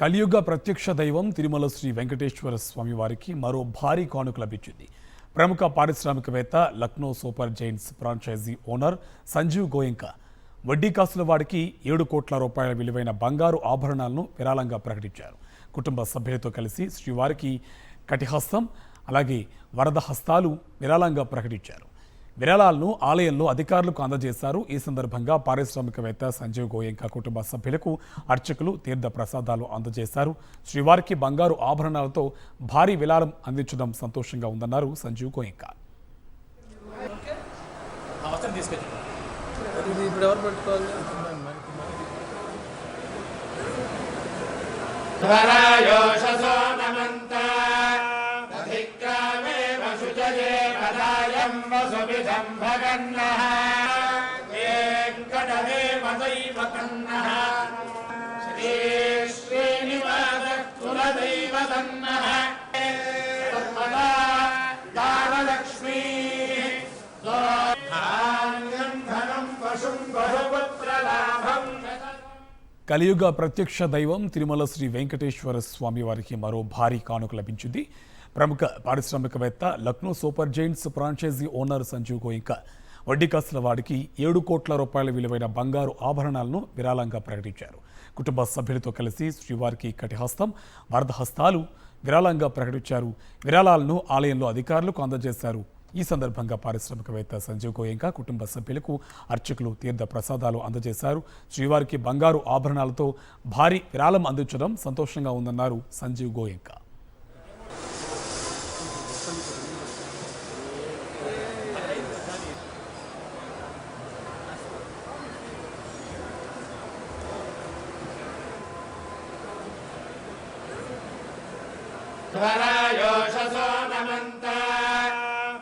కలియుగ ప్రత్యక్ష దైవం తిరుమల శ్రీ వెంకటేశ్వర స్వామి వారికి మరో భారీ కానుక లభించింది. ప్రముఖ పారిశ్రామికవేత్త Lucknow Super Giants franchise owner Sanjiv Goenka వడ్డీ కాసుల వాడికి 7 కోట్ల రూపాయల విలువైన బంగారు ఆభరణాలను విరాళంగా ప్రకటించారు. కుటుంబ సభ్యులతో కలిసి శ్రీవారికి కటిహస్తం అలాగే వరద హస్తాలు విరాళంగా ప్రకటించారు. విరాళాలను ఆలయంలో అధికారులకు అందజేశారు. ఈ సందర్భంగా పారిశ్రామికవేత్త సంజీవ్ గోయంకా కుటుంబ సభ్యులకు అర్చకులు తీర్థ ప్రసాదాలు అందజేశారు. శ్రీవారికి బంగారు ఆభరణాలతో భారీ విరాళం అందించడం సంతోషంగా ఉందన్నారు సంజీవ్ గోయంకా. వసుభిధంభగన్నః వెంకటదేవదైవతన్నః శ్రీ శ్రీనివాస కులదైవతన్నః సర్వదా దానలక్ష్మీ ధాన్యం ధనం పశుం బహుపుత్రలాభం. కలియుగ ప్రత్యక్ష దైవం తిరుమల శ్రీ వెంకటేశ్వర స్వామి వారికి మరో భారీ కానుక లభించింది. ప్రముఖ పారిశ్రామికవేత్త Lucknow Super Giants franchise owner Sanjiv Goenka వడ్డీ కాసుల వాడికి 7 కోట్ల రూపాయల విలువైన బంగారు ఆభరణాలను విరాళంగా ప్రకటించారు. కుటుంబ సభ్యులతో కలిసి శ్రీవారికి కటిహస్తం వరద హస్తాలు విరాళంగా ప్రకటించారు. విరాళాలను ఆలయంలో అధికారులకు అందజేశారు. ఈ సందర్భంగా పారిశ్రామికవేత్త సంజీవ్ గోయంకా కుటుంబ సభ్యులకు అర్చకులు తీర్థ ప్రసాదాలు అందజేశారు. శ్రీవారికి బంగారు ఆభరణాలతో భారీ విరాళం అందించడం సంతోషంగా ఉందన్నారు సంజీవ్ గోయంకా. ధరాయోషసో నమంత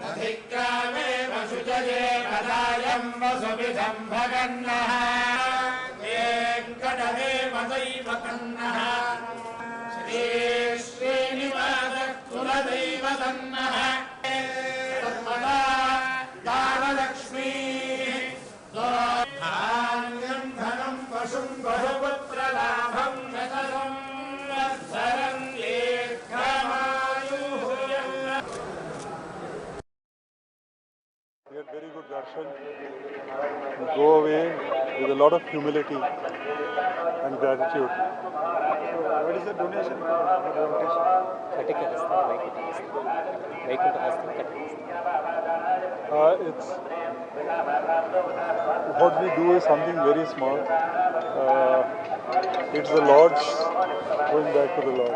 దధిక్రామే వసుజయే పదాయం వసుభిధంభగన్నః వెంకటదేవదైవతన్నః శ్రీ శ్రీనివాస కులదైవతన్నః సర్వదా దానలక్ష్మీ ధాన్యం ధనం పశుం బహుపుత్రలాభం సంవత్సరం. Get very good darshan, go away with a lot of humility and gratitude. What is the donation? It's what we do is something very small. It's the Lord's going back to the Lord.